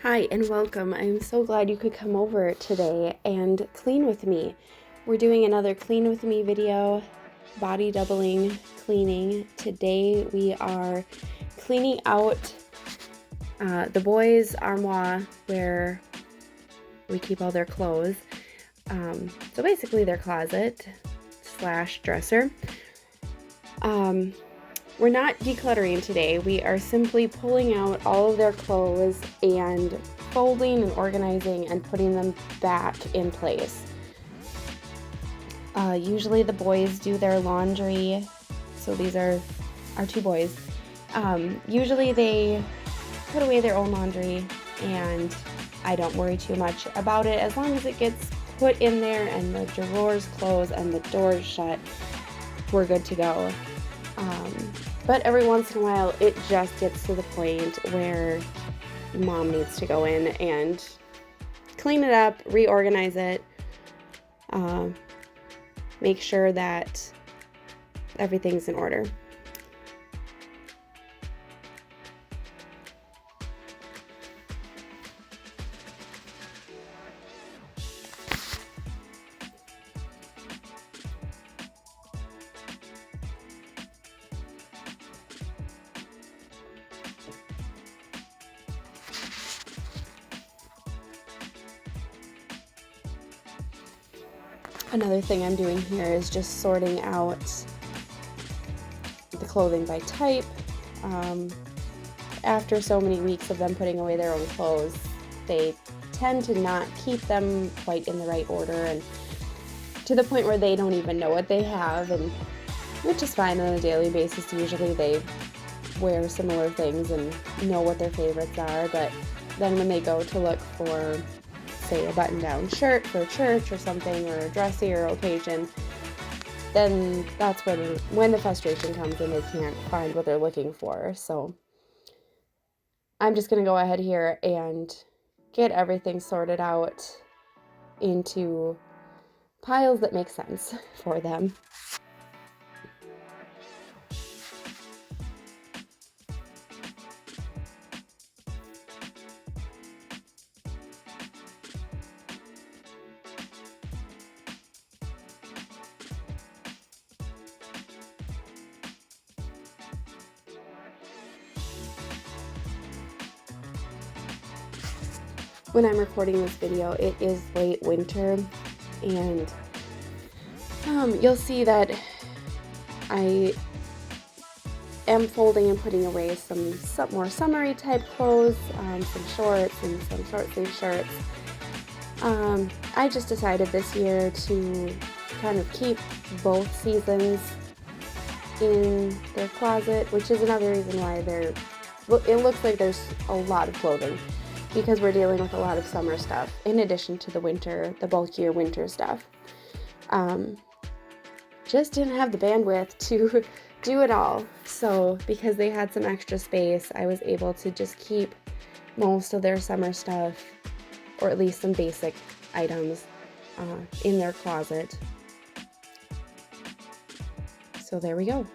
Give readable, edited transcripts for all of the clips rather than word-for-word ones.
Hi and welcome. I'm so glad you could come over today and clean with me. We're doing another clean with me video, body doubling cleaning. Today we are cleaning out the boys' armoire where we keep all their clothes. So basically their closet / dresser. We're not decluttering today. We are simply pulling out all of their clothes and folding and organizing and putting them back in place. Usually the boys do their laundry. So these are our two boys. Usually they put away their own laundry and I don't worry too much about it. As long as it gets put in there and the drawers close and the doors shut, we're good to go. But every once in a while, it just gets to the point where mom needs to go in and clean it up, reorganize it, make sure that everything's in order. Another thing I'm doing here is just sorting out the clothing by type. After so many weeks of them putting away their own clothes, they tend to not keep them quite in the right order, and to the point where they don't even know what they have, and which is fine on a daily basis. Usually they wear similar things and know what their favorites are, but then when they go to look for, say, a button-down shirt for church or something, or a dressier occasion, then that's when the frustration comes and they can't find what they're looking for. So I'm just going to go ahead here and get everything sorted out into piles that make sense for them. When I'm recording this video, it is late winter, and you'll see that I am folding and putting away some more summery type clothes, some shorts and some short sleeve shirts. I just decided this year to kind of keep both seasons in their closet, which is another reason why it looks like there's a lot of clothing, because we're dealing with a lot of summer stuff in addition to the bulkier winter stuff. Just didn't have the bandwidth to do it all. So because they had some extra space, I was able to just keep most of their summer stuff, or at least some basic items, in their closet. So there we go.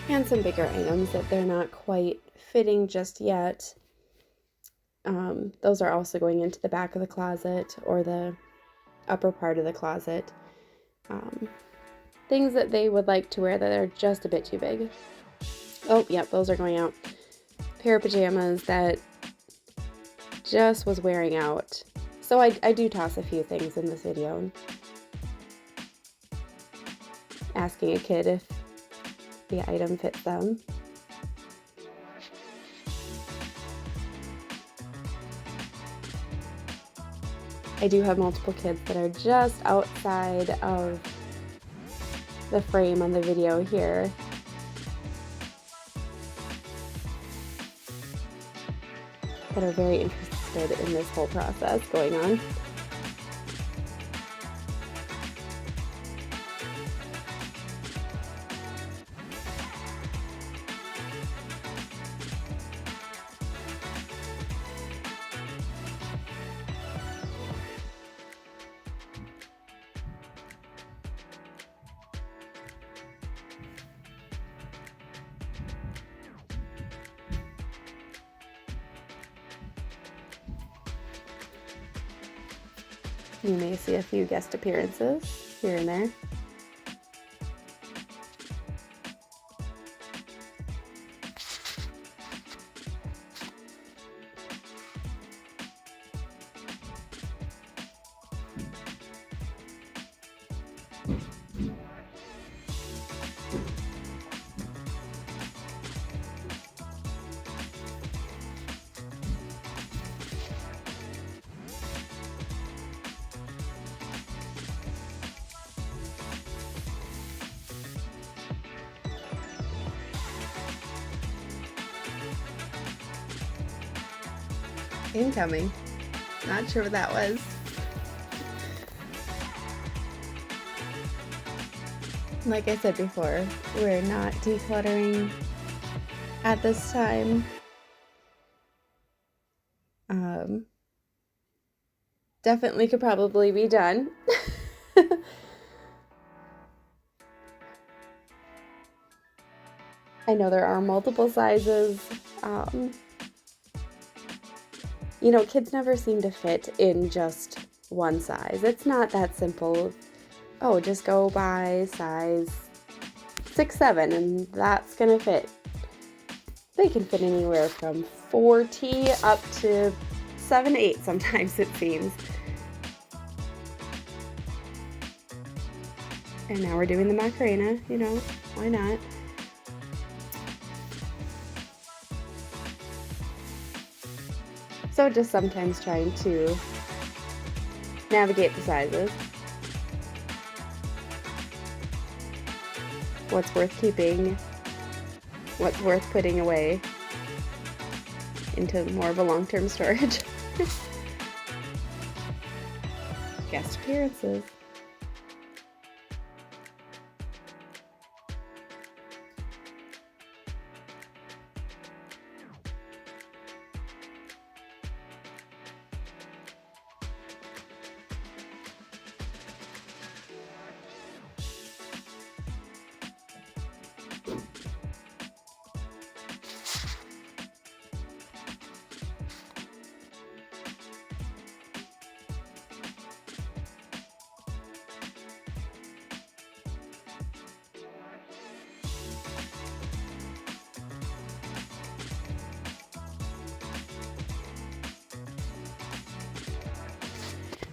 And some bigger items that they're not quite fitting just yet. Those are also going into the back of the closet or the upper part of the closet. Things that they would like to wear that are just a bit too big. Oh, yep, those are going out. Pair of pajamas that just was wearing out. So I do toss a few things in this video. Asking a kid if the item fits them. I do have multiple kids that are just outside of the frame on the video here. That are very interested in this whole process going on. You may see a few guest appearances here and there. Incoming. Not sure what that was. Like I said before, we're not decluttering at this time. Definitely could probably be done. I know there are multiple sizes. You know, kids never seem to fit in just one size. It's not that simple. Oh, just go by size 6-7 and that's gonna fit. They can fit anywhere from 40 up to 7-8 sometimes, it seems. And now we're doing the Macarena, you know, why not? So just sometimes trying to navigate the sizes. What's worth keeping, what's worth putting away into more of a long-term storage. Guest appearances.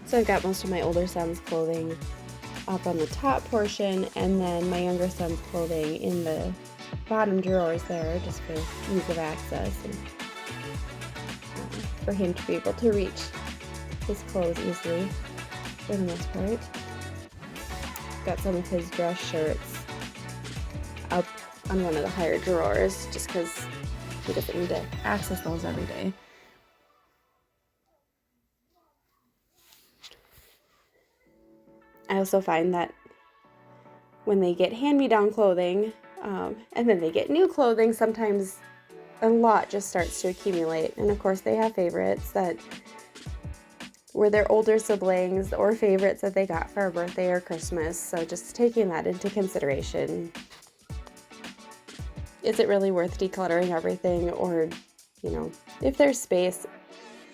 So I've got most of my older son's clothing up on the top portion, and then my younger son's clothing in the bottom drawers there, just for ease of access and for him to be able to reach his clothes easily for the most part. Got some of his dress shirts up on one of the higher drawers just because he doesn't need to access those every day. I also find that when they get hand-me-down clothing, and then they get new clothing, sometimes a lot just starts to accumulate. And of course they have favorites that were their older siblings or favorites that they got for a birthday or Christmas. So just taking that into consideration. Is it really worth decluttering everything? Or, you know, if there's space,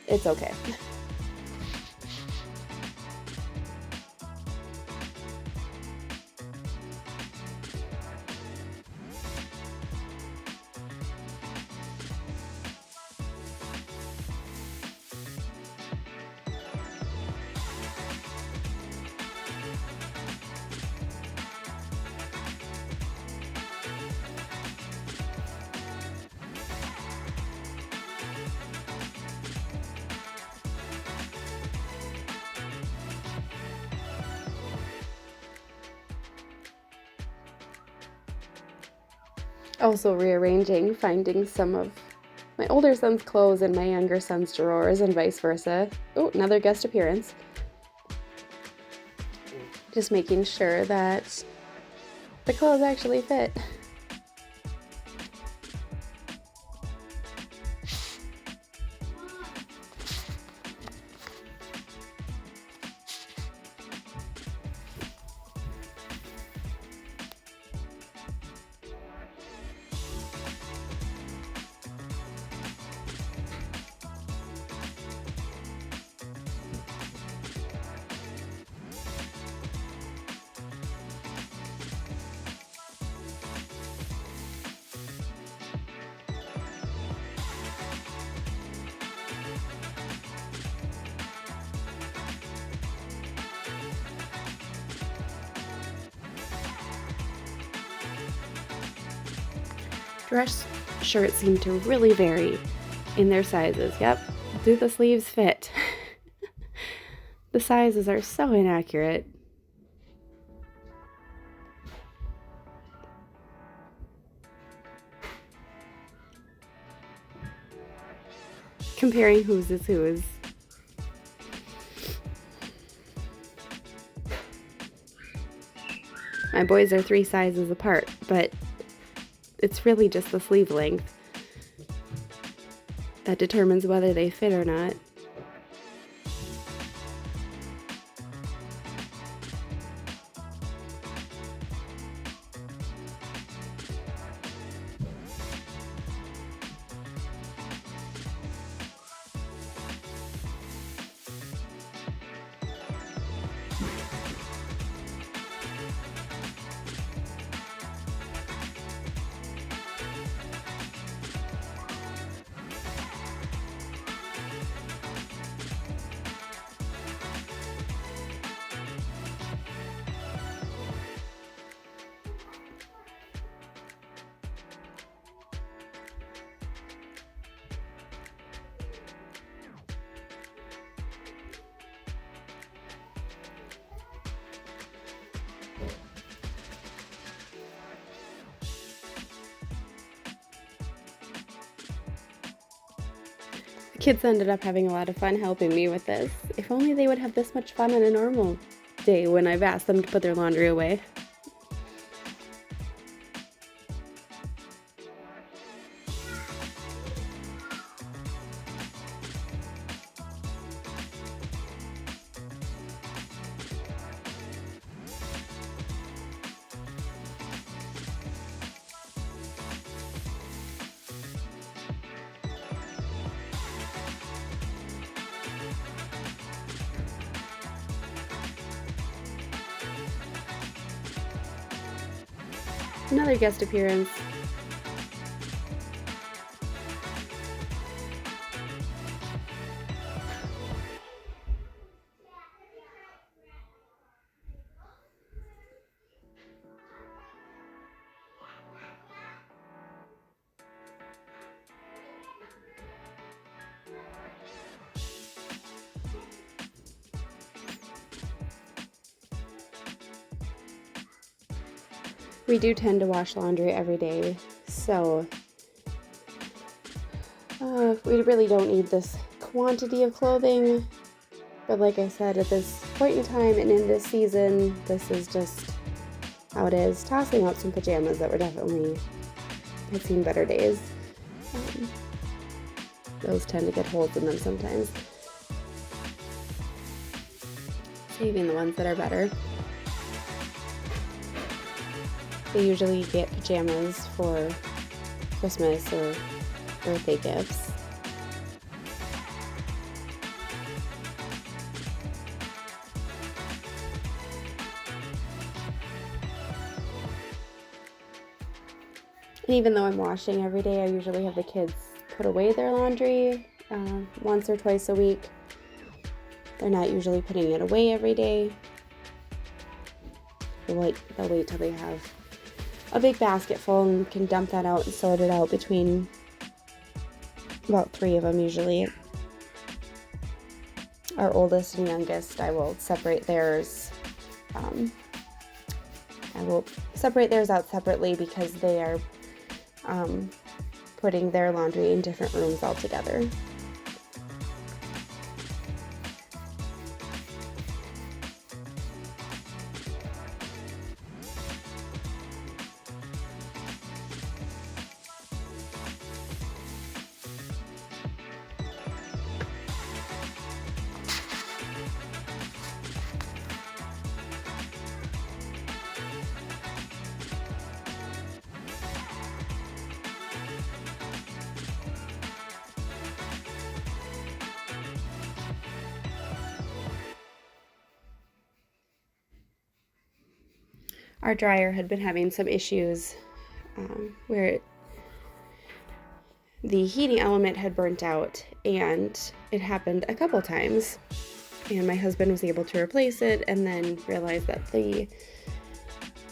it's okay. Also rearranging, finding some of my older son's clothes in my younger son's drawers and vice versa. Oh, another guest appearance. Just making sure that the clothes actually fit. Dress shirts seem to really vary in their sizes. Yep, do the sleeves fit? The sizes are so inaccurate. Comparing whose is whose. My boys are 3 sizes apart, but it's really just the sleeve length that determines whether they fit or not. The kids ended up having a lot of fun helping me with this. If only they would have this much fun on a normal day when I've asked them to put their laundry away. Another guest appearance. We do tend to wash laundry every day, so we really don't need this quantity of clothing. But like I said, at this point in time and in this season, this is just how it is. Tossing out some pajamas that were definitely, had seen better days. Those tend to get holes in them sometimes. Saving the ones that are better. They usually get pajamas for Christmas or birthday gifts. And even though I'm washing every day, I usually have the kids put away their laundry once or twice a week. They're not usually putting it away every day. They'll wait till they have a big basket full and can dump that out and sort it out between about 3 of them usually. Our oldest and youngest, I will separate theirs. I will separate theirs out separately because they are putting their laundry in different rooms altogether. Our dryer had been having some issues where the heating element had burnt out, and it happened a couple times. And my husband was able to replace it and then realized that a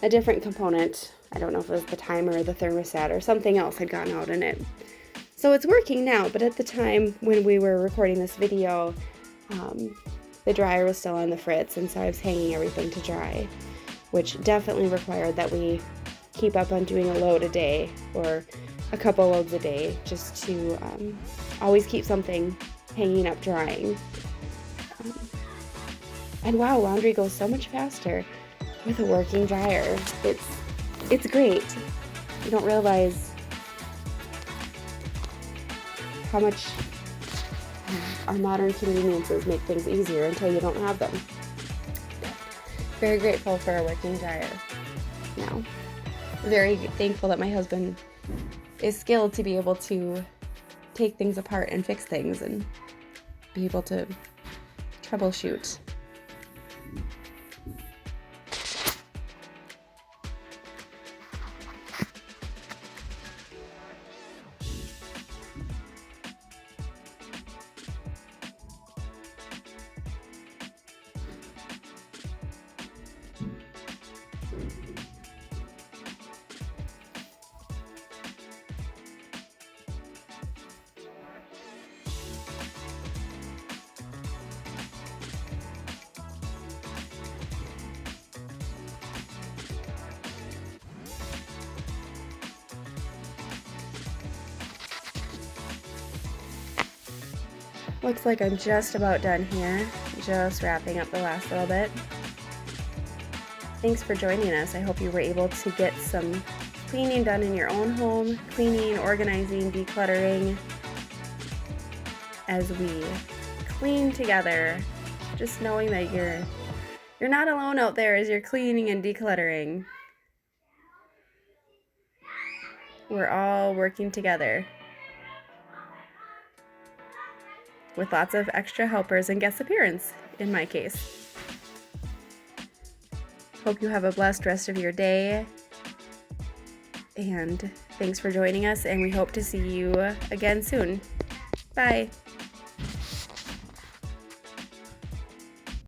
different component, I don't know if it was the timer or the thermostat or something else, had gone out in it. So it's working now, but at the time when we were recording this video, the dryer was still on the fritz, and so I was hanging everything to dry, which definitely required that we keep up on doing a load a day or a couple loads a day, just to always keep something hanging up drying. And wow, laundry goes so much faster with a working dryer. It's great. You don't realize how much our modern conveniences make things easier until you don't have them. Very grateful for a working dryer now. Very thankful that my husband is skilled to be able to take things apart and fix things and be able to troubleshoot. Looks like I'm just about done here, just wrapping up the last little bit. Thanks for joining us. I hope you were able to get some cleaning done in your own home, cleaning, organizing, decluttering, as we clean together, just knowing that you're not alone out there as you're cleaning and decluttering. We're all working together, with lots of extra helpers and guest appearance, in my case. Hope you have a blessed rest of your day, and thanks for joining us, and we hope to see you again soon. Bye.